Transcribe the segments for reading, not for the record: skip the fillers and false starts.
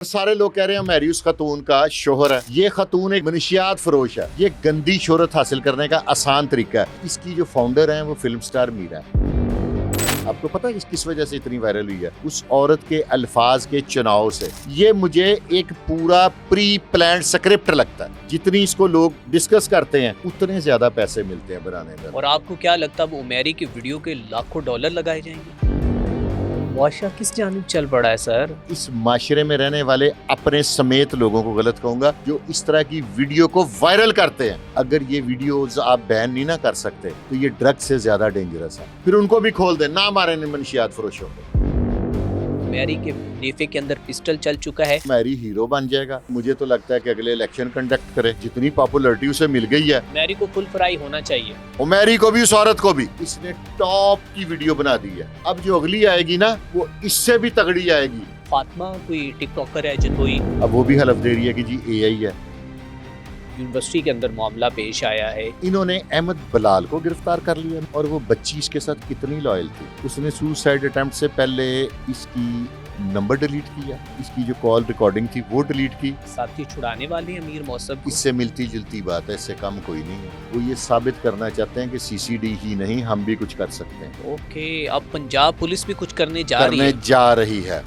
सारे लोग कह रहे हैं मैरी उस खतून का शोहर है। ये खतून एक मनशियात फरोश है। ये गंदी शोहरत हासिल करने का आसान तरीका है। इसकी जो फाउंडर है वो फिल्म स्टार मीरा है। आपको पता है किस वजह से इतनी वायरल हुई है? उस औरत के अल्फाज के चुनाव से। ये मुझे एक पूरा प्री प्लान स्क्रिप्ट लगता है। जितनी इसको लोग डिस्कस करते हैं उतने ज्यादा पैसे मिलते हैं बनाने में। और आपको क्या लगता है उमेरी की वीडियो के लाखों डॉलर लगाए जाएंगे? मुआशरा किस जानिब चल पड़ा है सर? इस माशरे में रहने वाले अपने समेत लोगों को गलत कहूंगा जो इस तरह की वीडियो को वायरल करते हैं। अगर ये वीडियोस आप बैन नहीं ना कर सकते तो ये ड्रग से ज्यादा डेंजरस है। फिर उनको भी खोल दें, ना मारे मनशियात फरोशों को। मैरी के नेफे के अंदर पिस्टल चल चुका है। मैरी हीरो बन जाएगा। मुझे तो लगता है कि अगले इलेक्शन कंडक्ट करे। जितनी पॉपुलैरिटी उसे मिल गई है, मैरी को फुल फ्राई होना चाहिए। मैरी को भी, उस औरत को भी। इसने टॉप की वीडियो बना दी है। अब जो अगली आएगी ना वो इससे भी तगड़ी आएगी। फातिमा कोई टिकटॉकर है जितोई, अब वो भी हलफ दे रही है कि जी एआई है। यूनिवर्सिटी के अंदर मामला पेश आया है। इन्होंने अहमद बलाल को गिरफ्तार कर लिया और वो बच्ची इसके साथ कितनी लॉयल थी। उसने सुसाइड अटेम्प्ट से पहले इसकी नंबर डिलीट किया, इसकी जो कॉल रिकॉर्डिंग थी वो डिलीट की। साथी छुड़ाने वाले अमीर मौसम इससे मिलती जुलती बात है, इससे कम कोई नहीं है। वो ये साबित करना चाहते हैं कि सीसीडी ही नहीं, हम भी कुछ कर सकते हैं। ओके, अब पंजाब पुलिस भी कुछ करने जा रही है।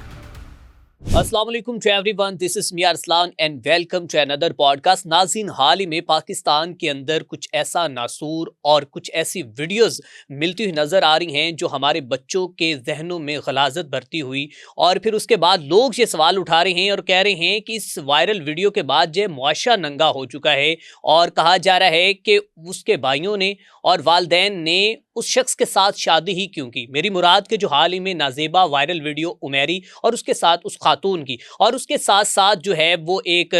अस्सलाम वालेकुम to everyone, this is me Arslan and welcome to another podcast. नाज़रीन, हाल ही में पाकिस्तान के अंदर कुछ ऐसा नासूर और कुछ ऐसी वीडियोस मिलती हुई नज़र आ रही हैं जो हमारे बच्चों के जहनों में गलाजत भरती हुई, और फिर उसके बाद लोग ये सवाल उठा रहे हैं और कह रहे हैं कि इस वायरल वीडियो के बाद जो मुआशरा नंगा हो चुका है, और कहा जा रहा है कि उसके भाइयों ने और वालदैन ने उस शख्स के साथ शादी ही क्यों की। मेरी मुराद के जो हाल ही में नाजेबा वायरल वीडियो उमेरी और उसके साथ उस खातून की, और उसके साथ साथ जो है वो एक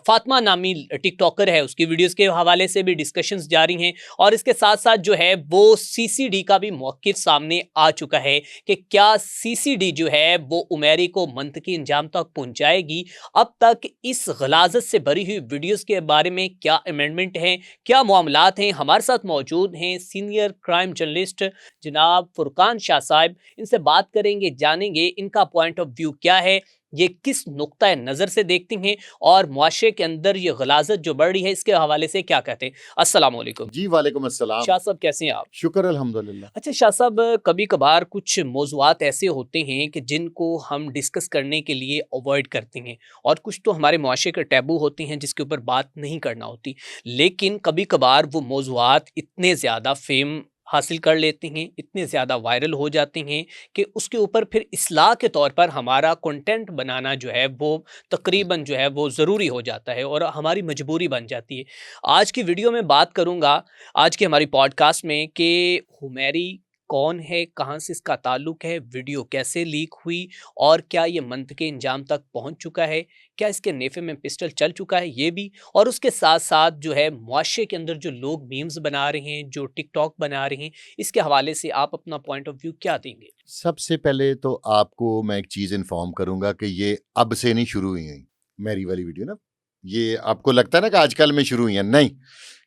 फातिमा नामी टिकटॉकर है, उसकी वीडियोस के हवाले से भी डिस्कशंस जारी हैं। और इसके साथ साथ जो है वो सीसीडी का भी मौक़िफ़ सामने आ चुका है कि क्या सीसीडी जो है वो उमेरी को मंतकी अंजाम तक पहुँचाएगी। अब तक इस गलाजत से भरी हुई वीडियोज़ के बारे में क्या अमेंडमेंट हैं, क्या मामलात हैं, हमारे साथ मौजूद हैं सीनियर क्राइम जर्नलिस्ट जनाब फुरकान शाह साहब। इनसे बात करेंगे, जानेंगे इनका पॉइंट ऑफ व्यू क्या है, ये किस नुक्ता नज़र से देखती हैं, और मुआशरे के अंदर ये गलाजत जो बढ़ रही है इसके हवाले से क्या कहते हैं। अस्सलाम वालेकुम। जी वालेकुम अस्सलाम। शाह साहब कैसे हैं आप? शुक्र अल्हम्दुलिल्लाह। अच्छा शाह साहब, कभी कभार कुछ मौज़ूआत ऐसे होते हैं कि जिनको हम डिस्कस करने के लिए अवॉइड करते हैं, और कुछ तो हमारे मुआशरे के टैबू होते हैं जिसके ऊपर बात नहीं करना होती। लेकिन कभी कभार वो मौज़ूआत इतने ज़्यादा फेम हासिल कर लेते हैं, इतने ज़्यादा वायरल हो जाते हैं कि उसके ऊपर फिर इस्लाह के तौर पर हमारा कंटेंट बनाना जो है वो तकरीबन जो है वो ज़रूरी हो जाता है और हमारी मजबूरी बन जाती है। आज की वीडियो में बात करूँगा, आज की हमारी पॉडकास्ट में, कि हुमैरी कौन है, कहाँ से इसका ताल्लुक है, वीडियो कैसे लीक हुई, और क्या ये मंतके इंजाम तक पहुँच चुका है, क्या इसके नेफे में पिस्टल चल चुका है, ये भी। और उसके साथ साथ जो है मुआशरे के अंदर जो लोग मीम्स बना रहे हैं, जो टिकटॉक बना रहे हैं, इसके हवाले से आप अपना पॉइंट ऑफ व्यू क्या देंगे? सबसे पहले तो आपको मैं एक चीज़ इन्फॉर्म करूंगा कि ये अब से नहीं शुरू हुई है मेरी वाली वीडियो ना। ये आपको लगता है ना कि आजकल में शुरू हुई है, नहीं।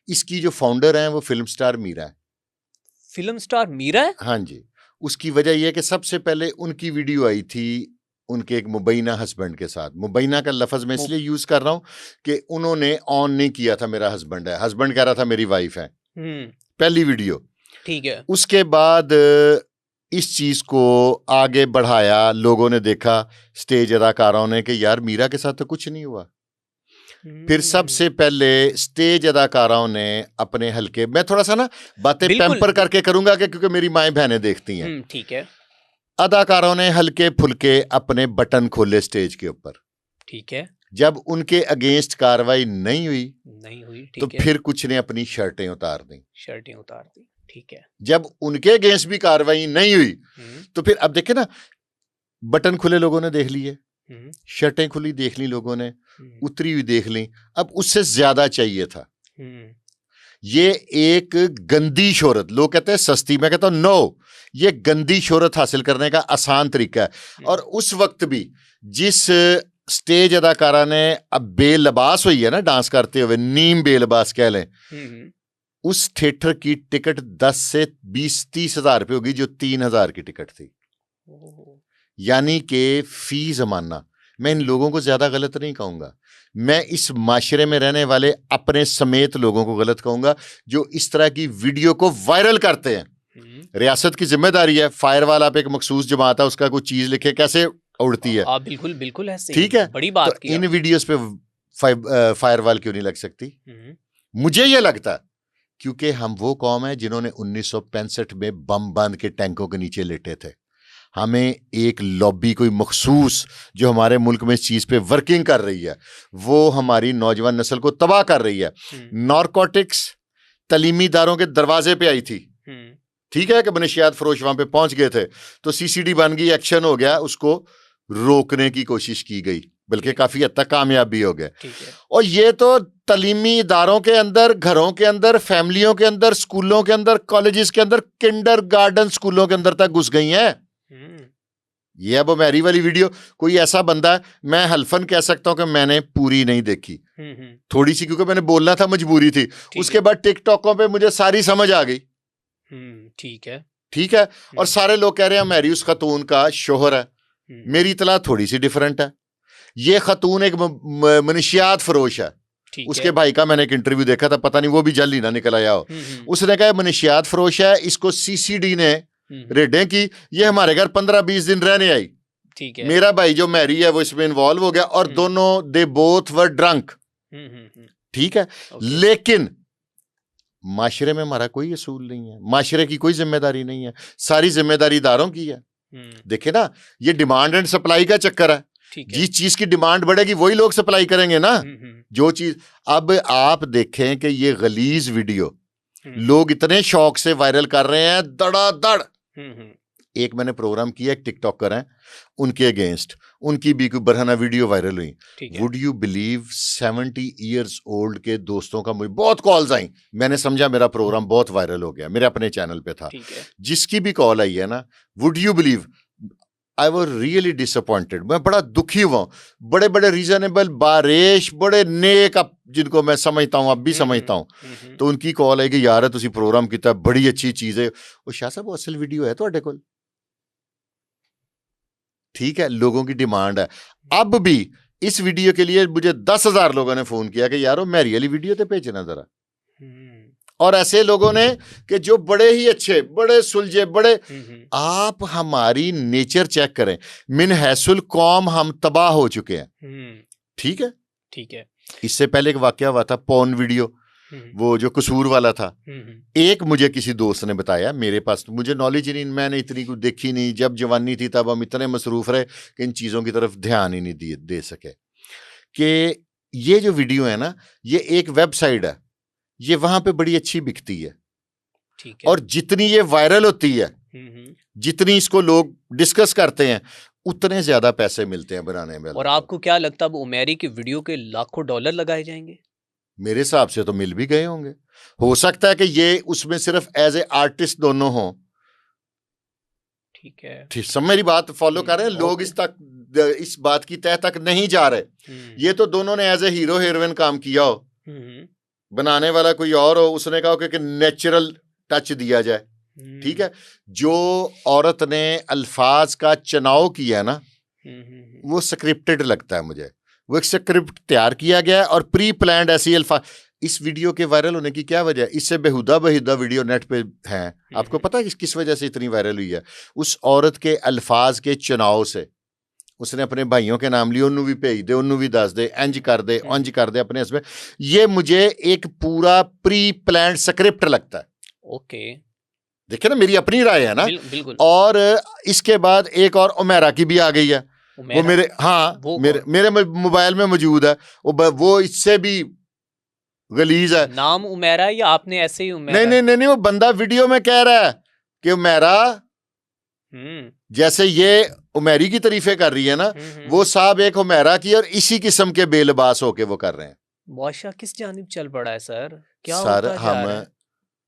इसकी जो फाउंडर हैं वो फिल्म स्टार मीरा है। फिल्म स्टार मीरा है? हाँ जी। उसकी वजह यह है कि सबसे पहले उनकी वीडियो आई थी उनके एक मुबैना हस्बैंड के साथ। मुबैना का लफ्ज़ मैं इसलिए यूज़ कर रहा हूँ कि उन्होंने ऑन नहीं किया था मेरा हस्बैंड है, हस्बैंड कह रहा था मेरी वाइफ है। पहली वीडियो। ठीक है। उसके बाद इस चीज़ को आगे बढ़ाया, लोगों ने देखा, स्टेज अदाकारों ने, कि यार मीरा के साथ तो कुछ नहीं हुआ। फिर सबसे पहले स्टेज अदाकारों ने अपने हल्के, मैं थोड़ा सा ना बातें पैम्पर करके करूंगा कि क्योंकि मेरी माएँ बहनें देखती हैं। ठीक है। अदाकारों ने हल्के फुल्के अपने बटन खोले स्टेज के ऊपर। ठीक है। जब उनके अगेंस्ट कार्रवाई नहीं हुई तो फिर कुछ ने अपनी शर्टें उतार दी। ठीक है। जब उनके अगेंस्ट भी कार्रवाई नहीं हुई तो फिर अब देखे ना, बटन खुले लोगों ने देख लिए, शर्टें खुली देख ली लोगों ने, उतरी हुई देख ली, अब उससे ज्यादा चाहिए था। ये एक गंदी शोहरत, लोग कहते हैं सस्ती, मैं कहता हूं नो, ये गंदी शोहरत हासिल करने का आसान तरीका है। और उस वक्त भी जिस स्टेज अदाकारा ने अब बेलबास हुई है ना डांस करते हुए, नीम बेलबास कह लें, उस थिएटर की टिकट 10 से 20-30 हजार रुपये होगी, जो 3,000 की टिकट थी। यानी कि फी जमाना मैं इन लोगों को ज्यादा गलत नहीं कहूंगा, मैं इस माशरे में रहने वाले अपने समेत लोगों को गलत कहूंगा जो इस तरह की वीडियो को वायरल करते हैं। रियासत की जिम्मेदारी है, फायरवाल आप एक मखसूस जमात है, उसका कोई चीज लिखे कैसे उड़ती है। बिल्कुल बिल्कुल है, ठीक है, बड़ी बात तो इन वीडियोस पे फायरवाल क्यों नहीं लग सकती? मुझे ये लगता है क्योंकि हम वो कौम है जिन्होंने 1965 में बम बांध के टैंकों के नीचे लेटे थे। हमें एक लॉबी कोई मखसूस जो हमारे मुल्क में इस चीज पे वर्किंग कर रही है, वो हमारी नौजवान नस्ल को तबाह कर रही है। नारकोटिक्स तलीमी इदारों के दरवाजे पे आई थी, ठीक है, कि मनशियात फरोश वहां पे पहुंच गए थे, तो सीसीडी बन गई, एक्शन हो गया, उसको रोकने की कोशिश की गई, बल्कि काफी हद तक कामयाब भी हो गए। और ये तो तलीमी इदारों के अंदर, घरों के अंदर, फैमिलियों के अंदर, स्कूलों के अंदर, कॉलेजेस के अंदर, किंडरगार्टन स्कूलों के अंदर तक घुस गई हैं। ये अब मेरी वाली वीडियो कोई ऐसा बंदा है, मैं हल्फन कह सकता हूं कि मैंने पूरी नहीं देखी, थोड़ी सी, क्योंकि मैंने बोलना था, मजबूरी थी। उसके बाद टिकटॉकों पे मुझे सारी समझ आ गई। ठीक है, और सारे लोग कह रहे हैं मेरी उस खतून का शोहर है। मेरी इतला थोड़ी सी डिफरेंट है। ये खतून एक मनशियात फरोश है। उसके भाई का मैंने एक इंटरव्यू देखा था, पता नहीं वो भी जल्द ही ना निकल आया हो। उसने कहा मनशियात फरोश है, इसको सीसीडी ने रेडें की, ये हमारे घर 15-20 दिन रहने आई। ठीक है, मेरा भाई जो मैरी है वो इसमें इन्वॉल्व हो गया, और दोनों दे बोथ वर ड्रंक। ठीक है, लेकिन माशरे में हमारा कोई असूल नहीं है, माशरे की कोई जिम्मेदारी नहीं है, सारी जिम्मेदारी इदारों की है। देखे ना, ये डिमांड एंड सप्लाई का चक्कर है। जिस चीज की डिमांड बढ़ेगी वही लोग सप्लाई करेंगे ना। जो चीज, अब आप देखें कि ये गलीज वीडियो लोग इतने शौक से वायरल कर रहे हैं, दड़ादड़। एक मैंने प्रोग्राम किया, एक टिकटॉकर हैं, उनके अगेंस्ट उनकी भी कोई बरहना वीडियो वायरल हुई। Would you believe 70 years old के दोस्तों का मुझे बहुत कॉल्स आई। मैंने समझा मेरा प्रोग्राम बहुत वायरल हो गया, मेरे अपने चैनल पे था। जिसकी भी कॉल आई है ना, would you believe, I was really disappointed. मैं बड़ा दुखी हुआ। बड़े बड़े रीजनेबल, बारिश, बड़े नेक, जिनको मैं समझता हूँ, अब भी समझता हूँ, तो उनकी कॉल आई कि यार तुसी प्रोग्राम किया, बड़ी अच्छी चीज है। वो शाह साहब वो असल वीडियो है तुहाडे कोल। ठीक है, लोगों की डिमांड है। अब भी इस वीडियो के लिए मुझे 10,000 लोगों ने फोन किया कि यार वो मेरी वाली वीडियो तो भेजना जरा। और ऐसे लोगों ने कि जो बड़े ही अच्छे, बड़े सुलझे, बड़े, आप हमारी नेचर चेक करें, मिन हैसुल कौम हम तबाह हो चुके हैं। ठीक है, इससे पहले एक वाकया हुआ था, पॉर्न वीडियो, वो जो कसूर वाला था। एक मुझे किसी दोस्त ने बताया, मेरे पास मुझे नॉलेज ही नहीं, मैंने इतनी कुछ देखी नहीं, जब जवानी थी तब हम इतने मसरूफ रहे कि इन चीजों की तरफ ध्यान ही नहीं दे सके, कि ये जो वीडियो है ना, ये एक वेबसाइट है, ये वहां पे बड़ी अच्छी बिकती है। ठीक है, और जितनी ये वायरल होती है, जितनी इसको लोग डिस्कस करते हैं, उतने ज्यादा पैसे मिलते हैं बनाने में। और आपको क्या लगता है अब उमेरी की वीडियो के लाखों डॉलर लगाए जाएंगे? मेरे हिसाब से तो मिल भी गए होंगे। हो सकता है कि ये उसमें सिर्फ एज ए आर्टिस्ट दोनों हों। ठीक है, ठीक, सब मेरी बात फॉलो कर रहे हैं लोग, इस बात की तह तक नहीं जा रहे। ये तो दोनों ने एज ए हीरो हीरोइन काम किया हो, बनाने वाला कोई और हो, उसने कहा कि नेचुरल टच दिया जाए। ठीक है, जो औरत ने अल्फाज का चुनाव किया ना, वो स्क्रिप्टेड लगता है मुझे। वो एक स्क्रिप्ट तैयार किया गया है और प्री प्लान्ड ऐसी अल्फाज। इस वीडियो के वायरल होने की क्या वजह है? इससे बेहुदा वीडियो नेट पे हैं, आपको पता है किस वजह से इतनी वायरल हुई है? उस औरत के अल्फाज के चुनाव से। उसने अपने भाइयों के नाम लिए, उन्होंने भी भेज दे, उन्होंने भी दस दे, इंज कर दे, अंज कर दे अपने हस्बैंड। ये मुझे एक पूरा प्री प्लान्ड स्क्रिप्ट लगता है। ओके, देखिए ना, मेरी अपनी राय है ना। बिल्कुल। और इसके बाद एक और उमेरा की भी आ गई है, वो मेरे, हाँ, मेरे मोबाइल में मौजूद है। वो इससे भी गलीज है। नाम उमेरा या आपने ऐसे ही उमेरा? नहीं, वो बंदा वीडियो में कह रहा है कि उमेरा, जैसे ये उमेरी की तारीफें कर रही है ना, वो साहब एक उमेरा की, और इसी किस्म के बेलबास होके वो कर रहे हैं। बादशाह किस जानिब चल पड़ा है सर? क्या सर, हम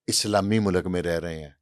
इस्लामी मुल्क में रह रहे हैं।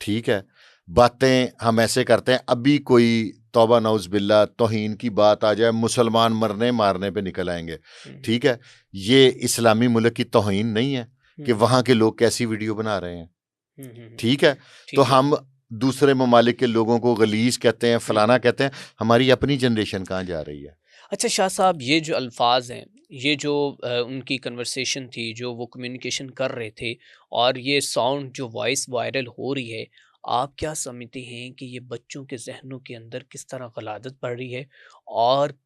ठीक है, बातें हम ऐसे करते हैं, अभी कोई तौबा नौज बिल्ला तौहीन की बात आ जाए, मुसलमान मरने मारने पे निकल आएंगे। ठीक है, ये इस्लामी मुल्क की तौहीन नहीं है कि वहां के लोग कैसी वीडियो बना रहे हैं। ठीक है, तो हम दूसरे ममालिक के लोगों को गलीज कहते हैं, फलाना कहते हैं। हमारी अपनी जनरेशन कहाँ जा रही है? अच्छा शाह साहब, ये जो अल्फाज हैं, ये जो उनकी कन्वर्सेशन थी, जो वो कम्युनिकेशन कर रहे थे, और ये साउंड जो वॉइस वायरल हो रही है, आप क्या समझते हैं कि ये बच्चों के जहनों के अंदर किस तरह गलादत पड़ रही है, और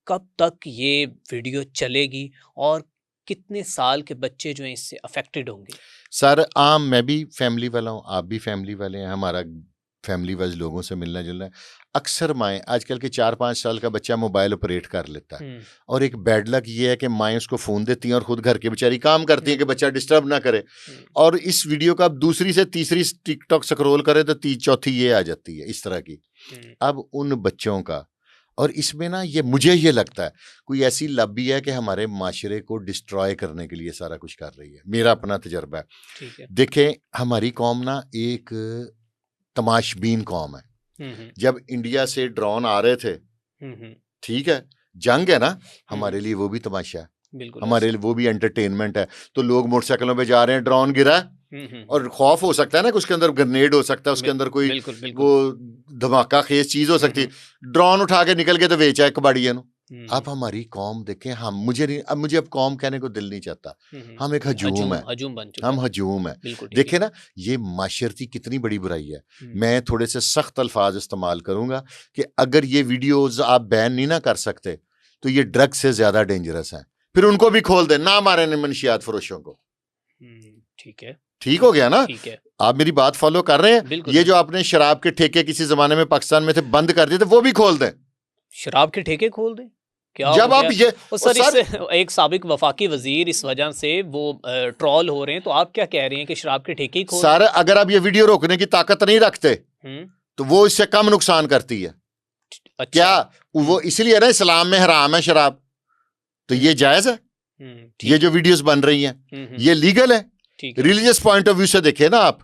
कब तक ये वीडियो चलेगी, और कितने साल के बच्चे जो हैं इससे अफेक्टेड होंगे? सर आम मैं भी फैमिली वाला हूँ, आप भी फैमिली वाले हैं, हमारा फैमिली वाइज लोगों से मिलना जुलना है। अक्सर माएँ आजकल के 4-5 साल का बच्चा मोबाइल ऑपरेट कर लेता है, हम्म। और एक बैड लक ये है कि माएँ उसको फ़ोन देती हैं और खुद घर के बेचारी काम करती हैं कि बच्चा डिस्टर्ब ना करे, हम्म। और इस वीडियो का आप दूसरी से तीसरी टिकटॉक स्क्रॉल करें तो चौथी ये आ जाती है इस तरह की। हम्म। अब उन बच्चों का, और इसमें ना ये मुझे ये लगता है कोई ऐसी लॉबी है कि हमारे माशरे को डिस्ट्रॉय करने के लिए सारा कुछ कर रही है, मेरा अपना तजर्बा है। ठीक है। देखें हमारी कौम ना एक तमाशबीन कौम है। हम्म। जब इंडिया से ड्रोन आ रहे थे, हम्म। ठीक है, जंग है ना, हमारे लिए वो भी तमाशा है, बिल्कुल हमारे लिए वो भी एंटरटेनमेंट है। तो लोग मोटरसाइकिलों पे जा रहे हैं, ड्रोन गिरा है, और खौफ हो सकता है ना कि उसके अंदर ग्रेनेड हो सकता है, उसके अंदर कोई बिल्कुल बिल्कुल। वो धमाका खेज चीज हो सकती है, ड्रोन उठा के निकल के तो बेचा है कबाड़िया नु। अब हमारी कौम देखें, हम मुझे नहीं, अब मुझे अब कौम कहने को दिल नहीं चाहता, हम एक हजूम है, हजूम बन चुका हम है। हजूम है। बिल्कुल ठीक देखे ना ये माशरती कितनी बड़ी बुराई है। मैं थोड़े से सख्त अल्फाज इस्तेमाल करूंगा कि अगर ये वीडियोज आप बैन नहीं ना कर सकते तो ये ड्रग से ज्यादा डेंजरस है, फिर उनको भी खोल दें, ना मारे मनशियात फरोशों को। ठीक है। ठीक हो गया ना? ठीक है। आप मेरी बात फॉलो कर रहे हैं? बिल्कुल। ये जो आपने शराब के ठेके किसी जमाने में पाकिस्तान में थे बंद कर दिए थे, वो भी खोल दें। शराब के ठेके खोल दें? क्या जब हो आप गया? ये और सर इससे एक साबिक वफाकी वजीर इस वजह से वो ट्रोल हो रहे हैं, तो आप क्या कह रहे हैं कि शराब के ठेके ही खोल सर अगर आप ये वीडियो रोकने की ताकत नहीं रखते दें? तो वो इससे कम नुकसान करती है। अच्छा। क्या वो इसलिए ना इस्लाम में हराम है शराब, तो ये जायज है? ये जो वीडियोस बन रही हैं ये लीगल है? रिलीजियस पॉइंट ऑफ व्यू से देखे ना आप,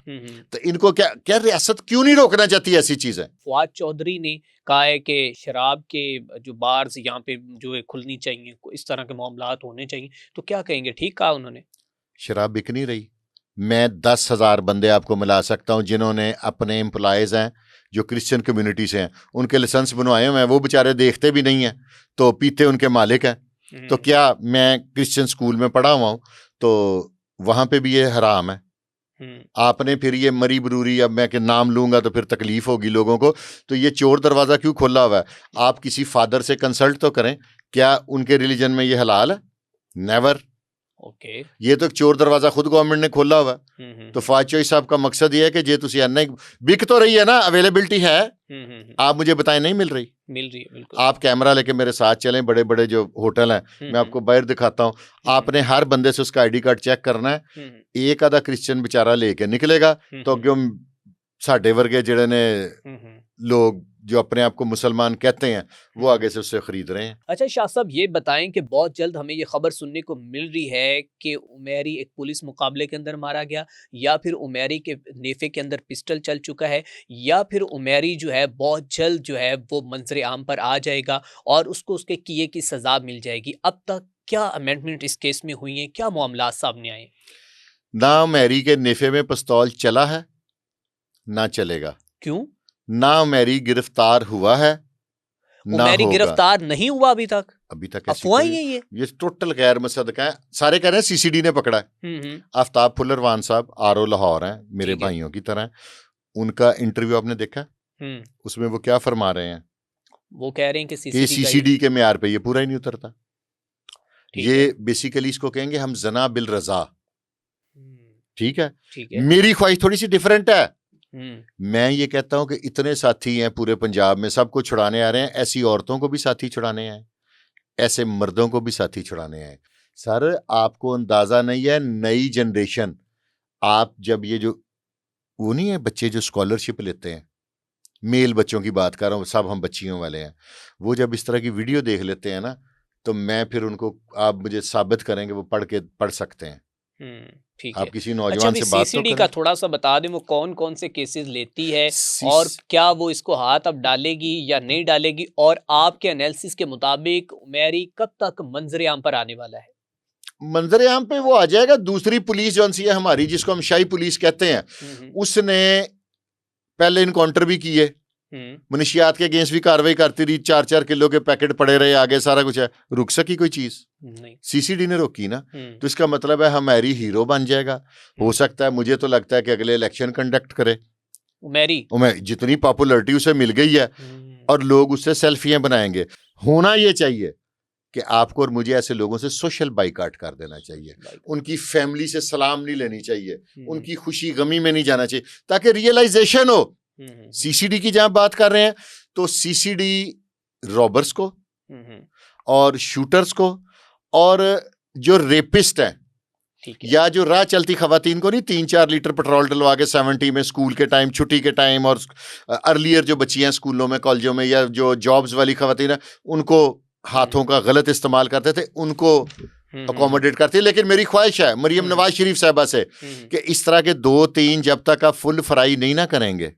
तो इनको क्या क्या रियासत क्यों नहीं रोकना चाहती ऐसी चीजें? फवाद चौधरी ने कहा है कि शराब के जो बार्स यहाँ पे जो है खुलनी चाहिए, इस तरह के मामलात होने चाहिए, तो क्या कहेंगे? ठीक कहा उन्होंने? शराब बिक नहीं रही। मैं 10,000 बंदे आपको मिला सकता हूं जिन्होंने अपने एम्प्लॉयज हैं जो क्रिश्चियन कम्युनिटी से हैं, उनके लाइसेंस बनवाए हुए हैं, वो बेचारे देखते भी नहीं हैं तो पीते उनके मालिक हैं। तो क्या मैं क्रिश्चियन स्कूल में पढ़ा हुआ हूं तो वहां पे भी ये हराम है? आपने फिर ये मरी बरूरी, अब मैं के नाम लूंगा तो फिर तकलीफ होगी लोगों को, तो ये चोर दरवाजा क्यों खोला हुआ है? आप किसी फादर से कंसल्ट तो करें, क्या उनके रिलीजन में ये हलाल है? नेवर। ओके। ये तो चोर दरवाजा खुद गवर्नमेंट ने खोला हुआ है। तो फवाद चौधरी साहब का मकसद ये है कि जे तुसी अन्ना बिक तो रही है ना, अवेलेबिलिटी है, आप मुझे बताएं नहीं मिल रही? मिल रही है बिल्कुल। आप कैमरा लेके मेरे साथ चलें, बड़े बड़े जो होटल हैं मैं आपको बाहर दिखाता हूँ, आपने हर बंदे से उसका आईडी कार्ड चेक करना है। एक आधा क्रिश्चियन बेचारा लेके निकलेगा तो क्यों साडे वर्गे जिहड़े ने लोग जो अपने आप को मुसलमान कहते हैं वो आगे से उससे खरीद रहे हैं। अच्छा शाह साहब, ये बताएं कि बहुत जल्द हमें ये खबर सुनने को मिल रही है कि उमेरी एक पुलिस मुकाबले के अंदर मारा गया, या फिर उमेरी के नेफे के अंदर पिस्टल चल चुका है, या फिर उमेरी जो है बहुत जल्द जो है वो मंजर आम पर आ जाएगा और उसको उसके किए की सजा मिल जाएगी? अब तक क्या अमेंडमेंट इस केस में हुई है, क्या मामला सामने आए? ना उमेरी के नेफे में पिस्तौल चला है ना चलेगा। क्यों? ना उमेरी गिरफ्तार हुआ है ना उमेरी होगा। गिरफ्तार नहीं हुआ अभी तक? अफवाह है ये टोटल गैर मुसद्दक़ है। सारे कह रहे हैं सीसीडी ने पकड़ा है। आफ्ताब फुल्लरवान साहब आरओ लाहौर हैं, मेरे भाइयों की तरह। उनका इंटरव्यू आपने देखा? उसमें वो क्या फरमा रहे हैं? वो कह रहे हैं कि सीसीडी के म्यार पे ये पूरा ही नहीं उतरता। ये बेसिकली इसको कहेंगे हम जना बिल रजा। ठीक है, मेरी ख्वाहिश थोड़ी सी डिफरेंट है। मैं ये कहता हूं कि इतने साथी हैं पूरे पंजाब में, सबको छुड़ाने आ रहे हैं, ऐसी औरतों को भी साथी छुड़ाने आए, ऐसे मर्दों को भी साथी छुड़ाने आए। सर आपको अंदाजा नहीं है, नई जनरेशन, आप जब ये जो वो नहीं है बच्चे जो स्कॉलरशिप लेते हैं, मेल बच्चों की बात कर रहा हूँ, सब हम बच्चियों वाले हैं, वो जब इस तरह की वीडियो देख लेते हैं ना तो मैं फिर उनको, आप मुझे साबित करेंगे वो पढ़ सकते हैं। ठीक आप है। किसी नौजवान से बात तो का थोड़ा सा बता दें, वो कौन कौन से केसेस लेती है और क्या वो इसको हाथ अब डालेगी या नहीं डालेगी, और आपके एनालिसिस के मुताबिक उमेरी कब तक मंजर आम पर आने वाला है? मंजर आम पे वो आ जाएगा, दूसरी पुलिस जो सी है हमारी, जिसको हम शाही पुलिस कहते हैं, उसने पहले इनकाउंटर भी किए, मुनशियात के अगेंस्ट भी कार्रवाई करती रही, 4-4 किलो के पैकेट पड़े रहे, आगे सारा कुछ है, रुक सकी कोई चीज नहीं। सीसीडी ने रोकी ना। तो इसका मतलब है हमारी हीरो बन जाएगा। हो सकता है, मुझे तो लगता है कि अगले इलेक्शन कंडक्ट करे उमेरी, जितनी पॉपुलैरिटी उसे मिल गई है और लोग उससे सेल्फियां बनाएंगे। होना ये चाहिए कि आपको और मुझे ऐसे लोगों से सोशल बाइकाट कर देना चाहिए, उनकी फैमिली से सलाम नहीं लेनी चाहिए, उनकी खुशी गमी में नहीं जाना चाहिए, ताकि रियलाइजेशन हो। सीसीडी की जहां बात कर रहे हैं तो सीसीडी रॉबर्स को और शूटर्स को और जो रेपिस्ट हैं या जो राह चलती खवातीन को नहीं 3-4 लीटर पेट्रोल डलवा के 70 में स्कूल के टाइम, छुट्टी के टाइम, और अर्लियर जो बच्चियां स्कूलों में, कॉलेजों में, या जो जॉब्स वाली खवातीन है, उनको हाथों का गलत इस्तेमाल करते थे, उनको अकोमोडेट करती है। लेकिन मेरी ख्वाहिश है मरियम नवाज शरीफ साहबा से कि इस तरह के 2-3 जब तक आप फुल फ्राई नहीं ना करेंगे,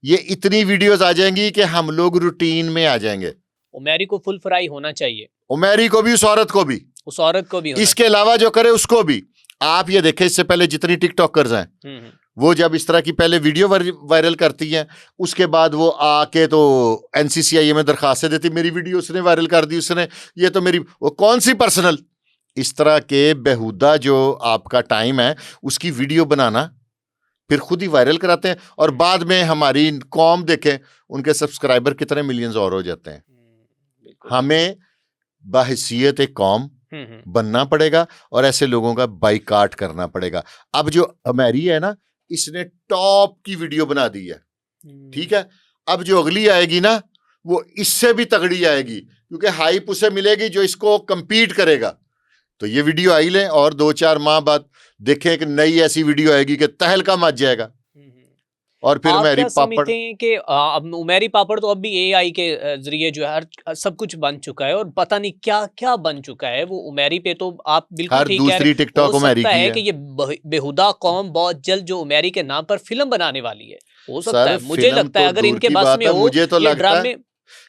ये इतनी वीडियोस आ जाएंगी कि हम लोग रूटीन में आ जाएंगे। उमेरी को फुल फ्राई होना चाहिए, उमेरी को भी, उस औरत को भी, इसके अलावा जो करे उसको भी। आप ये देखें, इससे पहले जितनी टिकटॉकर्स हैं वो जब इस तरह की पहले वीडियो वायरल करती हैं, उसके बाद वो आके तो एनसीसीआई में दरखास्तें देती, मेरी वीडियो उसने वायरल कर दी, उसने ये तो मेरी, वो कौन सी पर्सनल, इस तरह के बेहुदा जो आपका टाइम है उसकी वीडियो बनाना, फिर खुद ही वायरल कराते हैं, और बाद में हमारी कौम देखें उनके सब्सक्राइबर कितने मिलियंस और हो जाते हैं। हमें बाहिसियत एक कौम बनना पड़ेगा और ऐसे लोगों का बाइकाट करना पड़ेगा। अब जो अमेरी है ना, इसने टॉप की वीडियो बना दी है, ठीक है। अब जो अगली आएगी ना वो इससे भी तगड़ी आएगी, क्योंकि हाइप उसे मिलेगी जो इसको कंपीट करेगा। तो ये वीडियो आई लें और 2-4 माह बाद देखें एक नई ऐसी वीडियो आएगी कि तहलका मच जाएगा। और फिर उमेरी पापड़ कि अब उमेरी पापड़ तो अब भी एआई के जरिए जो है हर सब कुछ बन चुका है, और पता नहीं क्या क्या बन चुका है वो उमेरी पे। तो आप बिल्कुल ठीक कह रहे हैं, टिकटॉक उमेरी की है कि ये बेहुदा कौम बहुत जल्द जो उमेरी के नाम पर फिल्म बनाने वाली है। हो सकता है, मुझे लगता है अगर इनके पास में हो, मुझे तो लगता है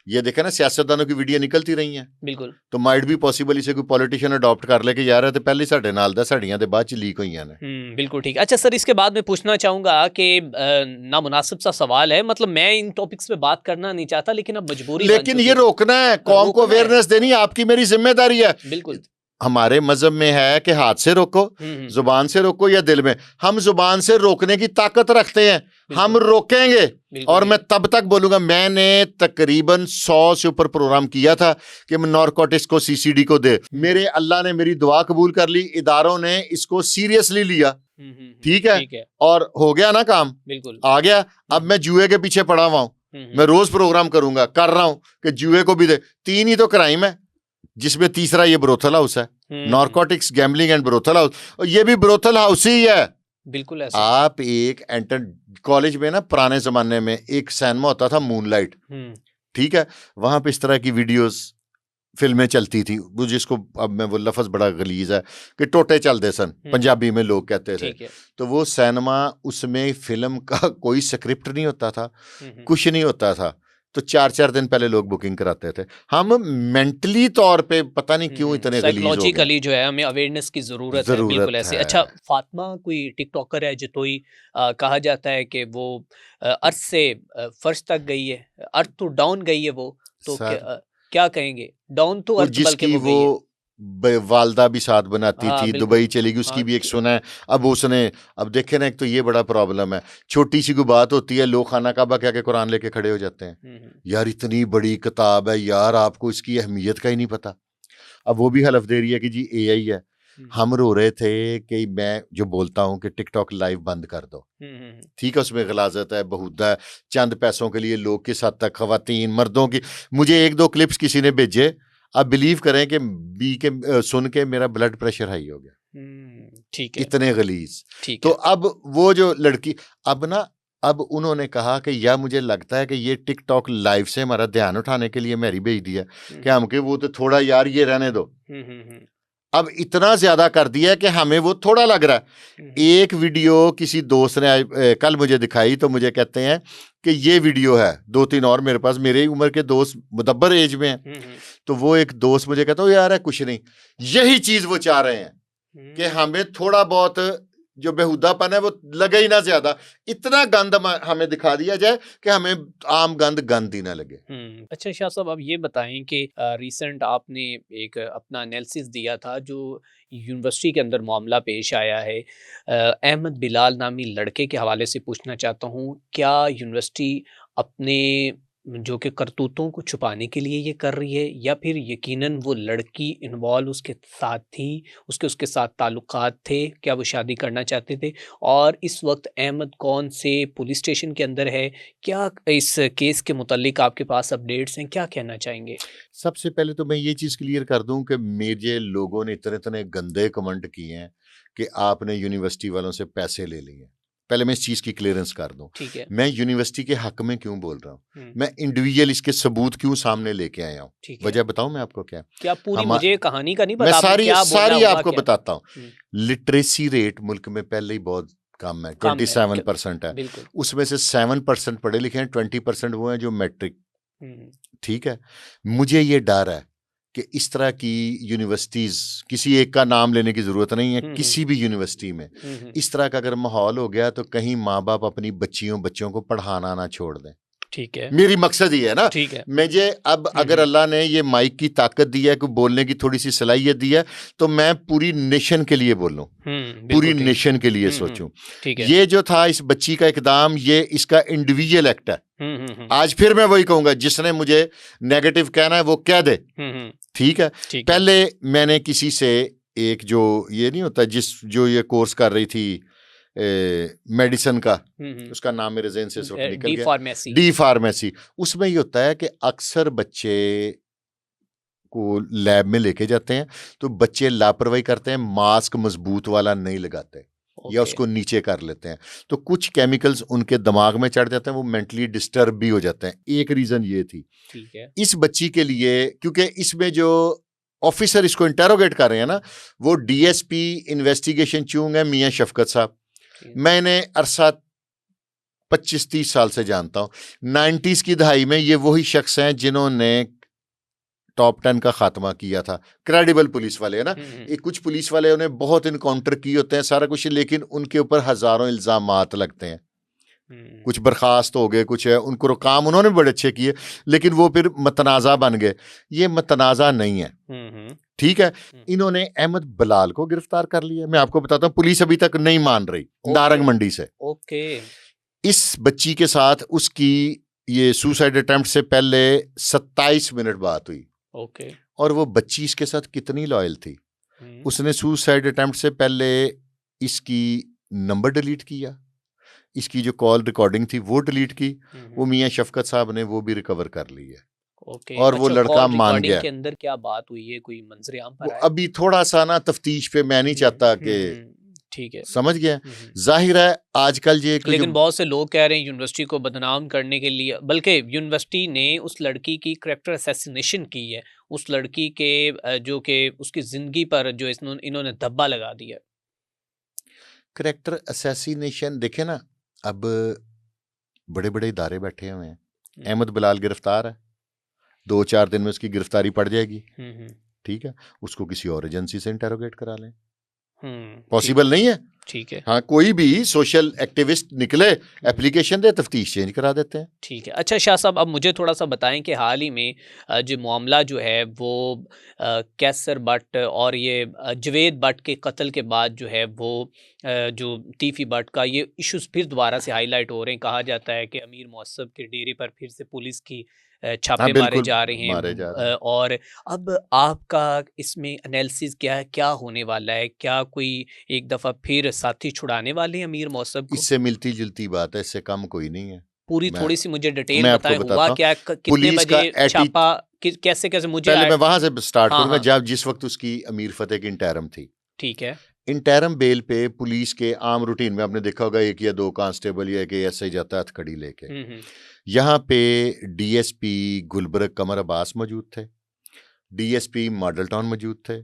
ये देखे ना सियासतदानों की वीडियो निकलती रही हैं, बिल्कुल, तो माइट भी पॉसिबल इसे कोई पॉलिटिशियन अडॉप्ट कर ले कि यार है तो पहले साडे नाल दा साड़ियां दे बाद च लीक होईयां ने। बिल्कुल ठीक। अच्छा सर, इसके बाद मैं पूछना चाहूंगा कि नामुनासिब सा सवाल है, मतलब मैं इन टॉपिक्स पे बात करना नहीं चाहता, लेकिन अब मजबूरी, लेकिन ये रोकना है, कौम को अवेयरनेस देनी आपकी मेरी जिम्मेदारी है। बिल्कुल, हमारे मजहब में है कि हाथ से रोको, जुबान से रोको या दिल में। हम जुबान से रोकने की ताकत रखते हैं, हम रोकेंगे। और मैं तब तक बोलूंगा, मैंने तकरीबन 100 से ऊपर प्रोग्राम किया था कि मैं नारकोटिक्स को सीसीडी को दे, मेरे अल्लाह ने मेरी दुआ कबूल कर ली, इदारों ने इसको सीरियसली लिया, ठीक है, और हो गया ना काम, बिल्कुल आ गया। अब मैं जुए के पीछे पड़ा हुआ हूं, मैं रोज प्रोग्राम करूंगा, कर रहा हूं कि जुए को भी दे। 3 ही तो क्राइम है, जिसमें तीसरा ये ब्रोथल हाउस है, narcotics, gambling and brothel house, और ये भी ब्रोथल हाउस ही है। बिल्कुल ऐसा। आप एक कॉलेज में ना पुराने जमाने में एक सिनेमा होता था मूनलाइट, ठीक है, वहां पे इस तरह की वीडियोस फिल्में चलती थी, वो जिसको अब मैं वो लफ्ज बड़ा गलीज है कि टोटे चलते सन, पंजाबी में लोग कहते थे। तो वो सिनेमा, उसमें फिल्म का कोई स्क्रिप्ट नहीं होता था, कुछ नहीं होता था, तो 4-4 दिन पहले लोग बुकिंग कराते थे। हम मेंटली तौर पे पता नहीं क्यों इतने साइकोलॉजिकली जो है हमें अवेयरनेस की जरूरत है, बिल्कुल ऐसे। अच्छा, फातिमा कोई टिकटॉकर है जतोई, कहा जाता है कि वो अर्थ से फर्श तक गई है, अर्थ तो डाउन गई है वो, तो क्या कहेंगे, डाउन तो अर्थ बल्कि वो वालदा भी साथ बनाती थी, दुबई चली गई, उसकी भी एक सुना है। अब उसने, अब देखे ना, एक तो ये बड़ा प्रॉब्लम है, छोटी सी कोई बात होती है, लोग खाना काबा क्या के कुरान लेके खड़े हो जाते हैं। यार इतनी बड़ी किताब है यार, आपको इसकी अहमियत का ही नहीं पता। अब वो भी हलफ दे रही है कि जी एआई है। हम रो रहे थे कि मैं जो बोलता हूँ कि टिकटॉक लाइव बंद कर दो, ठीक है, उसमें गलाजत है, बहुदा है, चंद पैसों के लिए लोग किस हद तक खवातीन मर्दों की। मुझे 1-2 क्लिप्स किसी ने भेजे, आप बिलीव करें कि सुन के मेरा ब्लड प्रेशर हाई हो गया, ठीक है, इतने गलीज। तो अब वो जो लड़की, अब उन्होंने कहा कि या मुझे लगता है कि ये टिकटॉक लाइव से हमारा ध्यान उठाने के लिए मेरी भेज दिया कि हमके वो तो थोड़ा यार ये रहने दो। अब इतना ज्यादा कर दिया कि हमें वो थोड़ा लग रहा है। एक वीडियो किसी दोस्त ने कल मुझे दिखाई, तो मुझे कहते हैं कि ये वीडियो है, 2-3 और मेरे पास, मेरे उम्र के दोस्त मुदब्बर एज में हैं, तो वो एक दोस्त मुझे कहता है यार है कुछ नहीं, यही चीज वो चाह रहे हैं कि हमें थोड़ा बहुत जो बेहुदापन है वो लगे ही ना ज्यादा, इतना गंद हमें दिखा दिया जाए कि हमें आम गंद ही ना लगे। अच्छा शाह साहब, अब ये बताएं कि रिसेंट आपने एक अपना एनालिसिस दिया था जो यूनिवर्सिटी के अंदर मामला पेश आया है, अहमद बिलाल नामी लड़के के हवाले से पूछना चाहता हूँ, क्या यूनिवर्सिटी अपने जो कि करतूतों को छुपाने के लिए ये कर रही है, या फिर यकीनन वो लड़की इन्वॉल्व उसके साथ थी, उसके साथ ताल्लुकात थे, क्या वो शादी करना चाहते थे, और इस वक्त अहमद कौन से पुलिस स्टेशन के अंदर है, क्या इस केस के मुतालिक आपके पास अपडेट्स हैं, क्या कहना चाहेंगे? सबसे पहले तो मैं ये चीज क्लियर कर दूं कि मेरे लोगों ने इतने इतने गंदे कमेंट किए हैं कि आपने यूनिवर्सिटी वालों से पैसे ले लिए। पहले मैं इस चीज की क्लियरेंस कर दूं, ठीक है। मैं यूनिवर्सिटी के हक में क्यों बोल रहा हूँ, हम्म, मैं इंडिविजुअल इसके सबूत क्यों सामने लेके आया हूँ। ठीक है। वजह बताऊं मैं आपको क्या, क्या पूरी हम मुझे कहानी का नहीं मैं पता, आपने सारी क्या बोला सारी हुआ आपको क्या? बताता हूँ। हम्म, लिटरेसी रेट मुल्क में पहले ही बहुत कम है, कम है 27% है। बिल्कुल। उसमें से 7% पढ़े लिखे हैं, 20% वो हैं जो मैट्रिक। हम्म, ठीक है, मुझे ये डर है कि इस तरह की यूनिवर्सिटीज, किसी एक का नाम लेने की जरूरत नहीं है, किसी भी यूनिवर्सिटी में इस तरह का अगर माहौल हो गया तो कहीं माँ बाप अपनी बच्चों को पढ़ाना ना छोड़ दें। ठीक है। मेरी मकसद ये है ना, ठीक है। मुझे अब अगर अल्लाह ने ये माइक की ताकत दी है, कि बोलने की थोड़ी सी सलाहियत दी है, तो मैं पूरी नेशन के लिए बोलूं, पूरी नेशन के लिए सोचूं। ठीक है। ये जो था इस बच्ची का इकदाम, ये इसका इंडिविजुअल एक्ट है। आज फिर मैं वही कहूंगा, जिसने मुझे नेगेटिव कहना है वो कह दे, ठीक है। पहले मैंने किसी से एक जो ये नहीं होता जो ये कोर्स कर रही थी मेडिसिन का, उसका नाम मेरे ज़हन से इस वक्त निकल गया, डी फार्मेसी। उसमें ये होता है कि अक्सर बच्चे को लैब में लेके जाते हैं तो बच्चे लापरवाही करते हैं, मास्क मजबूत वाला नहीं लगाते या उसको नीचे कर लेते हैं, तो कुछ केमिकल्स उनके दिमाग में चढ़ जाते हैं, वो मेंटली डिस्टर्ब भी हो जाते हैं। एक रीजन ये थी। ठीक है। इस बच्ची के लिए, क्योंकि इसमें जो ऑफिसर इसको इंटेरोगेट कर रहे हैं ना, वो डीएसपी इन्वेस्टिगेशन चूंग है मियां शफकत साहब। मैंने अरसा 25-30 साल से जानता हूं, 90s की दहाई में ये वही शख्स हैं जिन्होंने टॉप 10 का खात्मा किया था। क्रेडिबल पुलिस वाले है ना, एक कुछ पुलिस वाले उन्हें बहुत इनकाउंटर किए होते हैं सारा कुछ, लेकिन उनके ऊपर हजारों इल्जामात लगते हैं, कुछ बर्खास्त हो गए, कुछ है, उनको काम उन्होंने बड़े अच्छे किए लेकिन वो फिर मतनाज़ा बन गए। ये मतनाज़ा नहीं है, ठीक है। इन्होंने अहमद बिलाल को गिरफ्तार कर लिया। मैं आपको बताता हूँ, पुलिस अभी तक नहीं मान रही, नारंग मंडी से। इस बच्ची के साथ उसकी ये सुसाइड अटेम्प्ट से पहले 27 मिनट बात हुई। और वो बच्ची इसके साथ कितनी लॉयल थी, उसने सुसाइड अटेम्प्ट से पहले इसकी नंबर डिलीट किया, इसकी जो कॉल रिकॉर्डिंग थी वो डिलीट की, वो मियां शफकत साहब ने वो भी रिकवर कर ली है। और वो लड़का मान गया। के अंदर क्या बात हुई है, कोई मंजर आम पर अभी थोड़ा सा ना तफ्तीश पे, मैं नहीं चाहता कि, ठीक है, समझ गया। जाहिर है आजकल ये, लेकिन बहुत से लोग कह रहे हैं यूनिवर्सिटी को बदनाम करने के लिए, बल्कि यूनिवर्सिटी ने उस लड़की की कैरेक्टर असैसिनेशन की है, उस लड़की के जो कि उसकी जिंदगी पर जो इन्होंने धब्बा लगा दिया। कैरेक्टर असैसिनेशन देखे ना, अब बड़े बड़े इदारे बैठे हुए हैं, अहमद बिलाल गिरफ्तार है, 2-4 दिन में उसकी गिरफ्तारी पड़ जाएगी, ठीक है, उसको किसी और एजेंसी से इंटेरोगेट करा लें, पॉसिबल नहीं है। ठीक है। हाँ, कोई भी सोशल एक्टिविस्ट निकले, एप्लीकेशन दे, तफ्तीश चेंज करा देते हैं। ठीक है। अच्छा शाह साहब, अब मुझे थोड़ा सा बताएं कि हाल ही में जो मामला जो है वो कैसर बट और ये जवेद बट के कत्ल के बाद जो है वो जो तीफी बट का ये इश्यूज फिर दोबारा से हाईलाइट हो रहे हैं। कहा जाता है कि अमीर मौसम के डेरे पर फिर से पुलिस की छापे मारे जा रहे हैं, और अब आपका इसमें एनालिसिस क्या है, क्या होने वाला है, क्या कोई एक दफा फिर साथी छुड़ाने वाले हैं अमीर मौसम को? इससे मिलती जुलती बात है, इससे कम कोई नहीं है। पूरी थोड़ी सी मुझे डिटेल बताएं, हुआ क्या, कितने बजे छापा, कैसे कैसे, मुझे पहले मैं वहां से स्टार्ट करूंगा। जब जिस वक्त उसकी अमीर फतेह की इंटरम थी, ठीक है, इंटरम बेल पे पुलिस के आम रूटीन में आपने देखा होगा 1 या 2 कांस्टेबल या एक एसआई जाता है हथकड़ी लेके। यहाँ पे डीएसपी गुलबर्ग कमर अब्बास मौजूद थे, डीएसपी मॉडल टाउन मौजूद थे,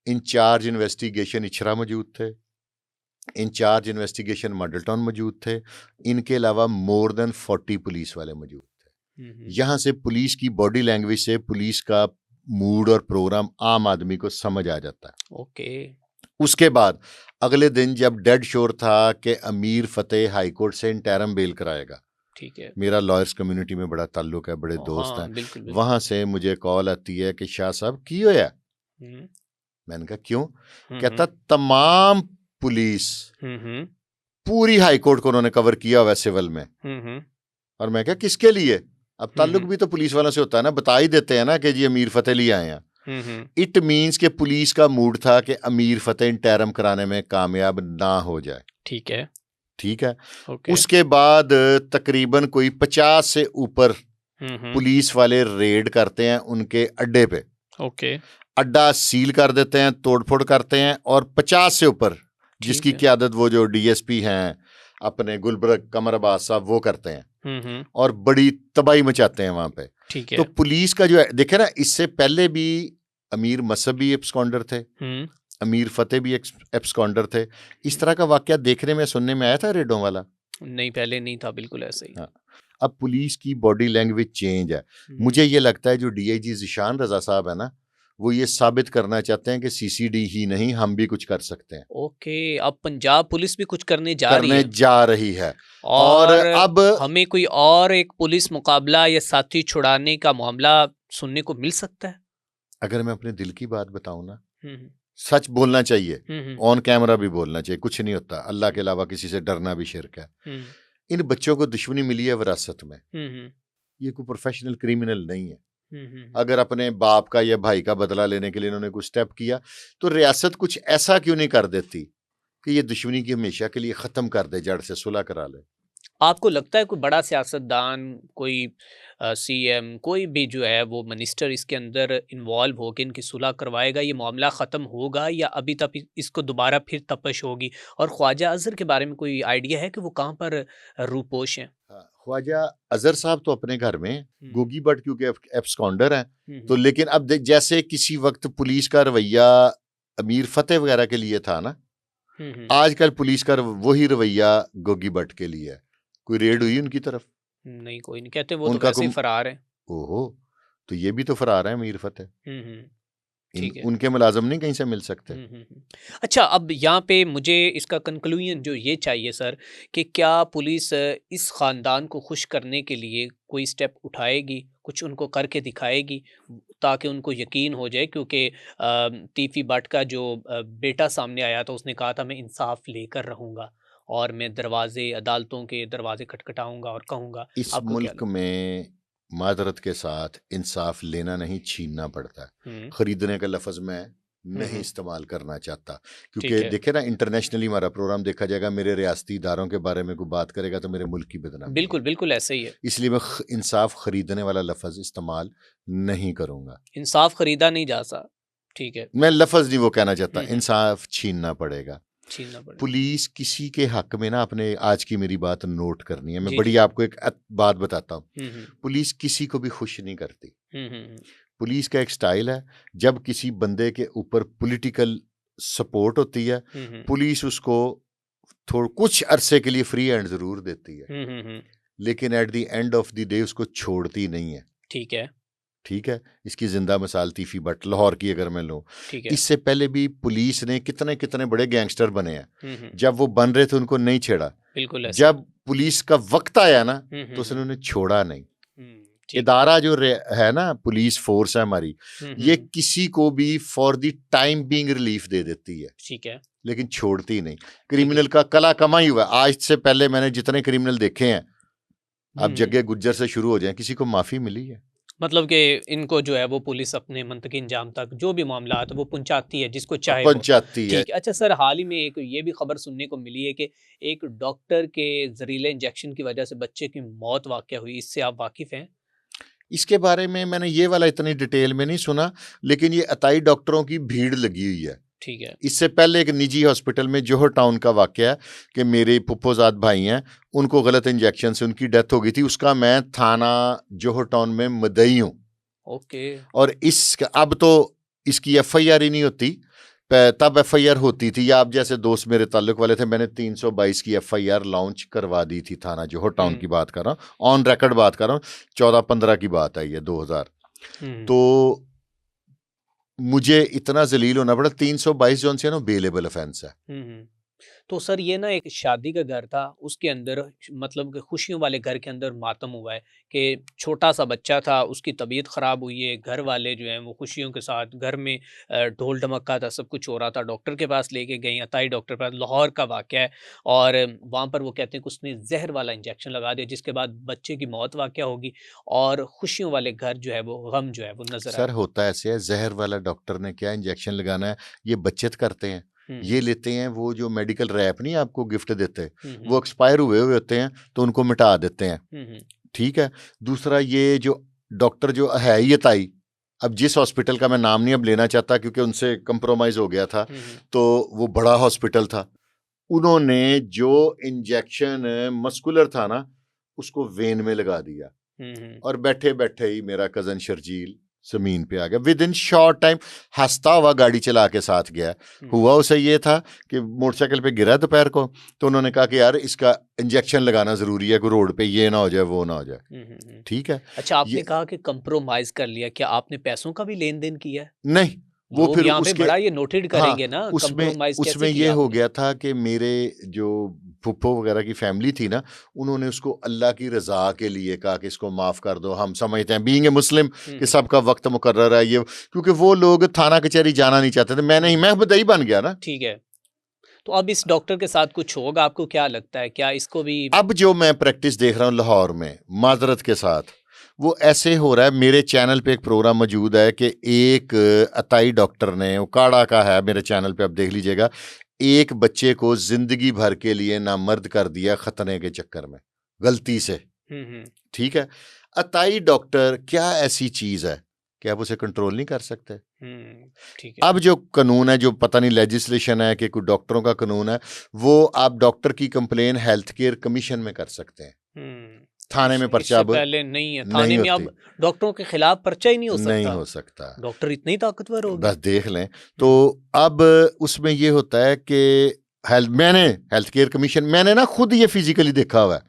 इंचार्ज इन्वेस्टिगेशन इछरा मौजूद थे, इंचार्ज इन्वेस्टिगेशन मॉडल टाउन मौजूद थे। इनके अलावा मोर देन 40 पुलिस वाले मौजूद थे। यहाँ से पुलिस की बॉडी लैंग्वेज से पुलिस का मूड और प्रोग्राम आम आदमी को समझ आ जाता है। उसके बाद अगले दिन जब डेड श्योर था कि अमीर फतेह हाई कोर्ट से इंटरम बेल कराएगा, ठीक है। मेरा लॉयर्स कम्युनिटी में बड़ा ताल्लुक है, बड़े दोस्त हाँ, हैं, बिल्कुल बिल्कुल। वहां से मुझे कॉल आती है कि शाह साहब की होया। हम्म, मैंने कहा क्यों? हम्म, कहता तमाम पुलिस हम्म, पूरी हाई कोर्ट को उन्होंने कवर किया हुआ है सिविल में। हम्म, और मैं क्या किसके लिए? अब ताल्लुक भी तो पुलिस वालों से होता है ना, बता ही देते हैं ना कि जी अमीर फतेह लिए आए हैं। हम्म, इट मीन्स के पुलिस का मूड था कि अमीर फतेह इंटरम कराने में कामयाब ना हो जाए। ठीक है। ठीक है। ओके। उसके बाद तकरीबन कोई 50 से ऊपर हम्म, पुलिस वाले रेड करते हैं उनके अड्डे पे, ओके। अड्डा सील कर देते हैं, तोड़फोड़ करते हैं, और 50 से ऊपर जिसकी ठीक है। क्यादत वो जो डीएसपी हैं अपने गुलबर्ग कमर अब्बास साहब वो करते हैं, हम्म, और बड़ी तबाही मचाते हैं वहां पे। ठीक तो है। पुलिस का जो है देखे ना, इससे पहले भी अमीर मसहब भी एब्सकॉन्डर थे, हम्म, अमीर फतेह भी एब्सकॉन्डर थे। इस तरह का वाकया देखने में सुनने में आया था रेडों वाला। नहीं, पहले नहीं था, बिल्कुल ऐसे ही। हाँ। अब पुलिस की बॉडी लैंग्वेज चेंज है। हम्म, मुझे ये लगता है जो डीआईजी ज़िशान रजा साहब है ना, वो ये साबित करना चाहते हैं कि सीसीडी ही नहीं, हम भी कुछ कर सकते हैं, ओके, अब पंजाब पुलिस भी कुछ करने जा रही है। जा रही है। और और अब हमें कोई और एक पुलिस मुकाबला या साथी छुड़ाने का मामला सुनने को मिल सकता है। अगर मैं अपने दिल की बात बताऊं ना, हम्म, सच बोलना चाहिए, हम्म, ऑन कैमरा भी बोलना चाहिए, कुछ नहीं होता, अल्लाह के अलावा किसी से डरना भी शिर्क है। हम्म, इन बच्चों को दुश्मनी मिली है विरासत में, हम्म, ये कोई प्रोफेशनल क्रिमिनल नहीं है। हम्म, अगर अपने बाप का या भाई का बदला लेने के लिए इन्होंने कुछ स्टेप किया, तो रियासत कुछ ऐसा क्यों नहीं कर देती कि ये दुश्मनी की हमेशा के लिए खत्म कर दे, जड़ से सुलह करा ले। आपको लगता है कोई बड़ा सियासतदान, कोई सीएम, कोई भी जो है वो मिनिस्टर इसके अंदर इन्वॉल्व होकर इनकी सुलह करवाएगा, ये मामला ख़त्म होगा, या अभी तक इसको दोबारा फिर तपश होगी? और ख्वाजा अजहर के बारे में कोई आइडिया है कि वो कहाँ पर रूपोश हैं? हाँ, ख्वाजा अजहर साहब तो अपने घर में, गोगी भट्ट क्योंकि एब्सकॉन्डर हैं, तो हम्म, लेकिन अब जैसे किसी वक्त पुलिस का रवैया अमीर फतेह वगैरह के लिए था ना, हम्म, आजकल पुलिस का वही रवैया गोगी भट्ट के लिए है। कोई रेड हुई उनकी तरफ? नहीं, कोई नहीं, कहते वो तो उनका वैसे ही फरार है। ओहो, तो ये भी तो फरार है अमीर फतेह। हम्म, ठीक है। उनके मुलाजम नहीं कहीं से मिल सकते। अच्छा, अब यहाँ पे मुझे इसका कंक्लूजन जो ये चाहिए सर, कि क्या पुलिस इस ख़ानदान को खुश करने के लिए कोई स्टेप उठाएगी, कुछ उनको करके दिखाएगी, ताकि उनको यकीन हो जाए? क्योंकि तीफ़ी भट्ट का जो बेटा सामने आया था, उसने कहा था मैं इंसाफ लेकर रहूँगा और मैं दरवाजे, अदालतों के दरवाजे खटखटाऊँगा और कहूँगा। इस आपको क्या मुल्क लगता में मादरत के साथ इंसाफ लेना नहीं, छीनना पड़ता है। है? खरीदने का लफ्ज मैं नहीं हुँ, इस्तेमाल करना चाहता, ठीक क्योंकि है। देखे ना इंटरनेशनली हमारा प्रोग्राम देखा जाएगा, मेरे रियासती इदारों के बारे में कोई बात करेगा तो मेरे मुल्क की बदनामी है। बिल्कुल, बिल्कुल ऐसे ही है। इसलिए मैं इंसाफ खरीदने वाला लफ्ज इस्तेमाल नहीं करूंगा। इंसाफ खरीदा नहीं जा सा ठीक है, मैं लफ्ज नहीं वो कहना चाहता, हुँ, इंसाफ छीनना पड़ेगा। छीनना पड़ेगा। पुलिस किसी के हक में ना, अपने आज की मेरी बात नोट करनी है, मैं जी, बड़ी जी। आपको एक बात बताता हूँ। हुँ, हुँ। पुलिस किसी को भी खुश नहीं करती। हुँ, हुँ, हुँ। पुलिस का एक स्टाइल है, जब किसी बंदे के ऊपर पॉलिटिकल सपोर्ट होती है, हुँ, हुँ। पुलिस उसको थोड़ा कुछ अरसे के लिए फ्री हैंड जरूर देती है, हुँ, हुँ, हुँ। लेकिन at the end of the day उसको छोड़ती नहीं है। ठीक है, ठीक है। इसकी जिंदा मिसाल तीफी भट्ट लाहौर की अगर मैं लूँ, ठीक है। इससे पहले भी पुलिस ने कितने कितने बड़े गैंगस्टर बने हैं, हुँ, हुँ। जब वो बन रहे थे उनको नहीं छेड़ा, बिल्कुल ऐसे। जब पुलिस का वक्त आया ना हुँ, हुँ, तो उसने हुँ। उन्हें छोड़ा नहीं। ठीक। इदारा जो है ना, पुलिस फोर्स है हमारी, हुँ, हुँ, ये हुँ। किसी को भी for the time being relief दे देती है, ठीक है। लेकिन छोड़ती नहीं। क्रिमिनल का कला कमाई हुआ है। आज से पहले मैंने जितने क्रिमिनल देखे हैं, हुँ, अब हुँ। जगह गुज्जर से शुरू हो जाए, किसी को माफी मिली है? मतलब कि इनको जो है वो पुलिस अपने मंतकी अंजाम तक जो भी मामला आता है वो पहुँचाती है जिसको चाहे वो। पंचायती है। ठीक है। अच्छा सर, हाल ही में एक ये भी खबर सुनने को मिली है कि एक डॉक्टर के ज़हरीले इंजेक्शन की वजह से बच्चे की मौत वाक़या हुई। इससे आप वाकिफ़ हैं? इसके बारे में मैंने ये वाला इतनी डिटेल में नहीं सुना, लेकिन ये अताई डॉक्टरों की भीड़ लगी हुई है। ठीक है। इससे पहले एक निजी हॉस्पिटल में जोहर टाउन का वाकया है कि मेरे फुफ्फोजाद भाई हैं, उनको गलत इंजेक्शन से उनकी डेथ हो गई थी। उसका मैं थाना जोहर टाउन में मदई हूँ, ओके। और अब तो इसकी एफआईआर ही नहीं होती, तब एफआईआर होती थी। या आप जैसे दोस्त मेरे ताल्लुक वाले थे, मैंने 322 की एफआईआर लॉन्च करवा दी थी थाना जोहर टाउन की बात कर रहा हूँ, ऑन रिकॉर्ड बात कर रहा हूँ, 14-15 की बात है ये, 2000। हुँ। तो मुझे इतना जलील होना पड़ा। 322 जो है ना बेलेबल ऑफेंस है। तो सर ये ना एक शादी का घर था, उसके अंदर मतलब कि खुशियों वाले घर के अंदर मातम हुआ है कि छोटा सा बच्चा था, उसकी तबीयत ख़राब हुई है। घर वाले जो हैं वो खुशियों के साथ घर में ढोल ढमक्का था, सब कुछ हो रहा था। डॉक्टर के पास लेके गई, अताई डॉक्टर के पास, लाहौर का वाक़या है। और वहाँ पर वो कहते हैं कि उसने जहर वाला इंजेक्शन लगा दिया, जिसके बाद बच्चे की मौत वाक़या होगी और खुशियों वाले घर जो है वो गम जो है वो नज़र सर आए। होता ऐसे है, जहर वाला डॉक्टर ने क्या इंजेक्शन लगाना है, ये बचत करते हैं। ये लेते हैं वो जो मेडिकल रैप नहीं आपको गिफ्ट देते, वो एक्सपायर हुए हुए होते हैं तो उनको मिटा देते हैं। ठीक है। दूसरा ये जो डॉक्टर जो है ये ताई, अब जिस हॉस्पिटल का मैं नाम नहीं अब लेना चाहता क्योंकि उनसे कंप्रोमाइज हो गया था, तो वो बड़ा हॉस्पिटल था। उन्होंने जो इंजेक्शन मस्कुलर था ना उसको वेन में लगा दिया और बैठे बैठे ही मेरा कजन शर्जील जमीन पे आ गया। विद इन शॉर्ट टाइम हंसता हुआ गाड़ी चला के साथ गया। हुआ उसे ये था कि मोटरसाइकिल पे गिरा दोपहर को, तो उन्होंने कहा कि यार इसका इंजेक्शन लगाना जरूरी है, कोई रोड पे ये ना हो जाए वो ना हो जाए। ठीक है। अच्छा, आपने ये कहा कि कंप्रोमाइज कर लिया, क्या आपने पैसों का भी लेन देन किया है? नहीं, वो लोग फिर यहाँ पे उसके बड़ा ये नोटेड हाँ करेंगे ना, उसमें कंप्रोमाइज कैसे उसमें ये किया हो आपने? गया था कि मेरे जो फुप्पो वगैरह की फैमिली थी ना, उन्होंने उसको अल्लाह की रजा के लिए कहा कि इसको माफ कर दो। हम समझते हैं बीइंग ए मुस्लिम कि सबका वक्त मुकर्रर है ये, क्योंकि वो लोग थाना कचहरी जाना नहीं चाहते थे। मैं नहीं, मैं बदई बन गया ना। ठीक है। तो अब इस डॉक्टर के साथ कुछ होगा, आपको क्या लगता है? क्या इसको भी अब जो मैं प्रैक्टिस देख रहा हूँ लाहौर में माजरत के साथ, वो ऐसे हो रहा है। मेरे चैनल पे एक प्रोग्राम मौजूद है कि एक अताई डॉक्टर ने, वो काड़ा का है, मेरे चैनल पे आप देख लीजिएगा, एक बच्चे को जिंदगी भर के लिए नामर्द कर दिया खतने के चक्कर में, गलती से। ठीक है। अताई डॉक्टर क्या ऐसी चीज है कि आप उसे कंट्रोल नहीं कर सकते? ठीक है। अब जो कानून है, जो पता नहीं लेजिस्लेशन है कि कोई डॉक्टरों का कानून है, वो आप डॉक्टर की कंप्लेन हेल्थ केयर कमीशन में कर सकते हैं। थाने में पर्चा इससे अब पहले नहीं है, थाने नहीं में होती, अब डॉक्टरों के खिलाफ पर्चा ही नहीं हो नहीं सकता। हो सकता। डॉक्टर इतने ही ताकतवर हो बस गए। देख लें। तो अब उसमें ये होता है कि मैंने हेल्थ केयर कमीशन, मैंने ना खुद ये फिजिकली देखा हुआ है।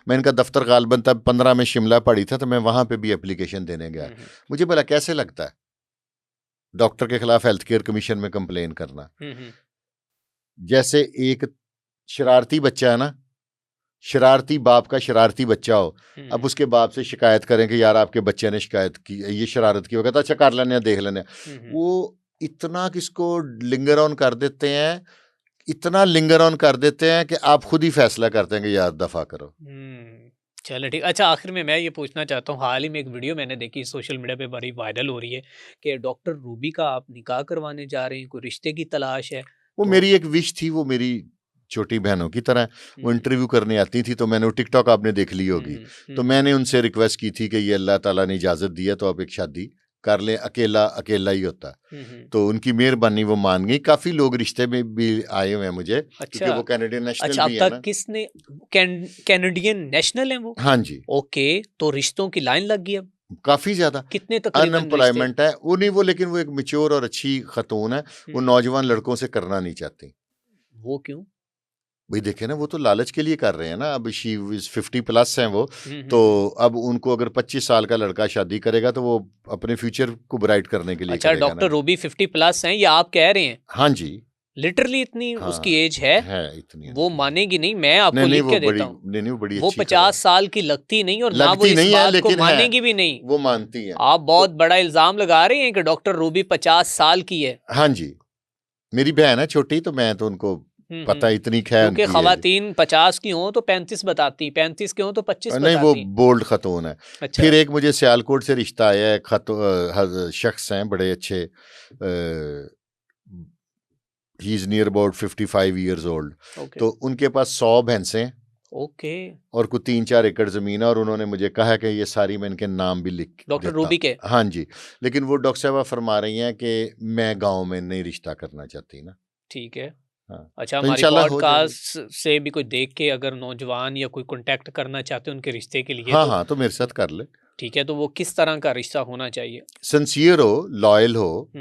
मैं इनका दफ्तर गालबन तब 15 में शिमला पड़ी था, तो मैं वहां पे भी एप्लीकेशन देने गया। मुझे बोला कैसे लगता है डॉक्टर के खिलाफ हेल्थ केयर कमीशन में कंप्लेन करना? जैसे एक शरारती बच्चा है ना, शरारती बाप का शरारती बच्चा हो, अब उसके बाप से शिकायत करें कि यार आपके बच्चे ने शिकायत की, ये शरारत की, हो कहता अच्छा कर लेने देख लेने। वो इतना किसको लिंगर ऑन कर देते हैं, इतना लिंगर ऑन कर देते हैं कि आप खुद ही फैसला करते हैं कि यार दफा करो। चलो ठीक। अच्छा, आखिर में मैं ये पूछना चाहता हूँ, हाल ही में एक वीडियो मैंने देखी सोशल मीडिया पे, बड़ी वायरल हो रही है कि डॉक्टर रूबी का आप निकाह करवाने जा रहे हैं, कोई रिश्ते की तलाश है। वो तो मेरी एक विश थी, वो मेरी छोटी बहनों की तरह, वो इंटरव्यू करने आती थी, तो मैंने वो टिकटॉक आपने देख ली होगी, तो मैंने उनसे रिक्वेस्ट की थी कि ये अल्लाह ताला ने इजाजत दी है तो आप एक शादी कर लें, अकेला अकेला ही होता। तो उनकी मेहरबानी, वो मान गई। काफी लोग रिश्ते में भी आए हुए हैं मुझे, क्योंकि वो कैनेडियन नेशनल अच्छा, अब भी है तक ना। किसने कैनेडियन नेशनल है वो? हाँ जी, ओके, तो रिश्तों की लाइन लग गई अब। काफी ज्यादा कितने तकरीबन रिश्ते? अनएम्प्लॉयमेंट है वो नहीं, वो लेकिन वो एक मेच्योर और अच्छी खतून है, वो नौजवान लड़कों से करना नहीं चाहती। वो क्यों? भाई देखे ना, वो तो लालच के लिए कर रहे हैं ना। अब शी 50+ हैं वो, तो अब उनको अगर 25 साल का लड़का शादी करेगा तो वो अपने फ्यूचर को ब्राइट करने के लिए अच्छा, करेगा डॉक्टर ना। रूबी 50+ हैं, ये आप कह रहे हैं? हाँ जी। लिटरली इतनी हाँ, उसकी एज है? इतनी वो उनकी। मानेगी नहीं, मैं आपको नहीं नहीं, लिख वो के बड़ी, देता हूँ। नहीं वो बड़ी वो अच्छी 50 साल की लगती नहीं, और ना वो लगती इस नहीं है, बात को लेकिन है, मानेगी भी नहीं। वो मानती है। आप बहुत बड़ा इल्जाम लगा रहे हैं कि डॉक्टर रूबी 50 साल की है। हाँ जी, मेरी बहन है छोटी, तो मैं तो उनको पता इतनी खैर क्योंकि उनकी एज। खवातीन 50 की हों तो 35 बताती, 35 की हों तो 25 नहीं, वो बताती। बोल्ड खतून है। अच्छा। फिर एक मुझे सियालकोट से रिश्ता आया है, शख्स हैं बड़े अच्छे, he is near about 55 years old. तो उनके पास 100 भैंसें, ओके, और कुछ 3-4 एकड़ जमीन है, और उन्होंने मुझे कहा है कि ये सारी मैं इनके नाम भी लिख डॉक्टर देता। रूबी के? हाँ जी, लेकिन वो डॉक्टर साहब फरमा रही हैं कि मैं गांव में नहीं रिश्ता करना चाहती ना। ठीक है। हाँ, अच्छा, तो हमारी इंशाल्लाह हो जाएगी। पॉडकास्ट से भी कोई देख के अगर नौजवान या कोई कांटेक्ट करना चाहते हैं उनके रिश्ते के लिए, हाँ तो हाँ, तो मेरे साथ कर ले। ठीक है, तो वो किस तरह का रिश्ता होना चाहिए? सिंसियर हो, लॉयल हो,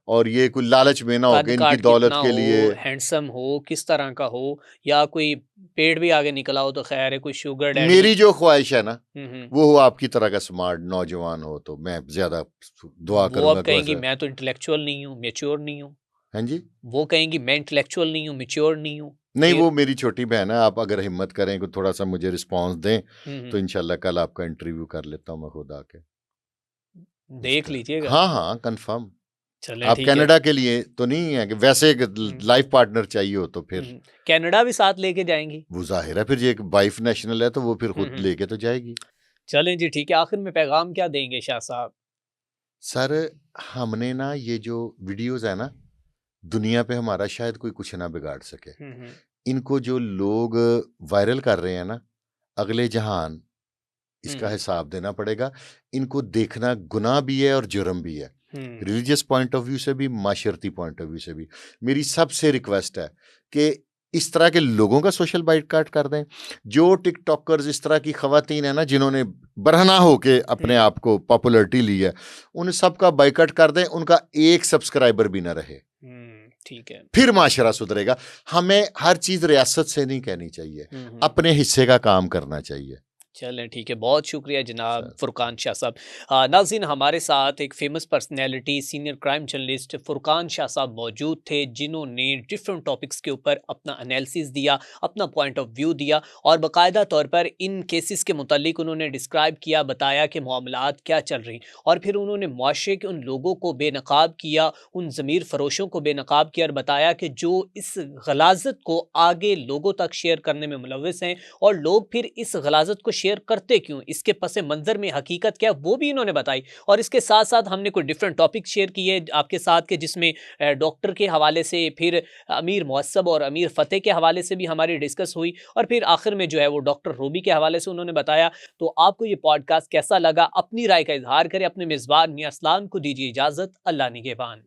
और ये कोई लालच में ना हो कद कि इनकी काठ दौलत कितना के लिए। हो, हैंडसम हो, किस तरह का हो, या कोई पेड़ भी आगे निकला हो तो खैर है, कोई शुगर डैडी। मेरी जो ख्वाहिश है ना, हम्म। वो हो आपकी तरह का स्मार्ट नौजवान हो, तो मैं ज्यादा दुआ वो करूंगा अब कि कहेंगी वैसा। मैं तो इंटेलेक्चुअल नहीं हूँ, मैच्योर नहीं हूँ। हाँ जी। वो कहेंगी मैं इंटेलेक्चुअल नहीं हूँ, मैच्योर नहीं हूँ। नहीं, फिर वो मेरी छोटी बहन है, आप अगर हिम्मत करें कि थोड़ा सा मुझे रिस्पांस दें, हम्म, तो इंशाल्लाह कल आपका इंटरव्यू कर लेता हूँ मैं खुद आके देख उसका। लीजिएगा। हाँ हाँ, कंफर्म। चलें आप ठीक है। कनाडा के लिए तो नहीं है कि वैसे एक हम्म, लाइफ पार्टनर चाहिए हो तो फिर कनाडा भी साथ लेके जाएंगी। वो जाहिर है, फिर ये एक वाइफ नेशनल है तो वो फिर खुद हम्म। लेके तो जाएगी। चलें जी ठीक है, आखिर में पैगाम क्या देंगे शाह साहब? सर, हमने ना ये जो वीडियोस है ना, दुनिया पे हमारा शायद कोई कुछ ना बिगाड़ सके। हम्म। इनको जो लोग वायरल कर रहे हैं ना, अगले जहान इसका हम्म। हिसाब देना पड़ेगा। इनको देखना गुनाह भी है और जुर्म भी है, हम्म। रिलीजियस पॉइंट ऑफ व्यू से भी, माशरती पॉइंट ऑफ व्यू से भी। मेरी सबसे रिक्वेस्ट है कि इस तरह के लोगों का सोशल बाइकाट कर दें। जो टिकटॉकर्स, इस तरह की खवातीन है ना जिन्होंने बरहना होके अपने आप को पॉपुलरिटी ली है, उन सब का बाइकाट कर दें, उनका एक सब्सक्राइबर भी ना रहे। ठीक है। फिर माशरा सुधरेगा। हमें हर चीज रियासत से नहीं कहनी चाहिए, अपने हिस्से का काम करना चाहिए। चलें ठीक है, बहुत शुक्रिया जनाब सर, फुरकान शाह साहब। नाज़रीन, हमारे साथ एक famous personality senior crime journalist Furqan Shah साहब मौजूद थे, जिन्होंने डिफरेंट टॉपिक्स के ऊपर अपना एनालिसिस दिया, अपना पॉइंट ऑफ व्यू दिया, और बाकायदा तौर पर इन केसेस के मुतालिक उन्होंने डिस्क्राइब किया, बताया कि मामलात क्या चल रही, और फिर उन्होंने मुआशरे के उन लोगों को बेनकाब किया, उन ज़मीर फरोशों को बेनकाब किया, और बताया कि जो इस गलाजत को आगे लोगों तक शेयर करने में मुलव्वस हैं, और लोग फिर इस गलाजत को शेयर करते क्यों, इसके पसे मंजर में हकीकत क्या है, वो भी इन्होंने बताई। और इसके साथ साथ हमने कोई डिफरेंट टॉपिक शेयर किए आपके साथ के, जिसमें डॉक्टर के हवाले से, फिर अमीर मुअस्सब और अमीर फतेह के हवाले से भी हमारी डिस्कस हुई, और फिर आखिर में जो है वो डॉक्टर रूबी के हवाले से उन्होंने बताया। तो आपको ये पॉडकास्ट कैसा लगा, अपनी राय का इजहार करें। अपने मेज़बान मियां अरसलान को दीजिए इजाज़त। अल्लाह निगहबान।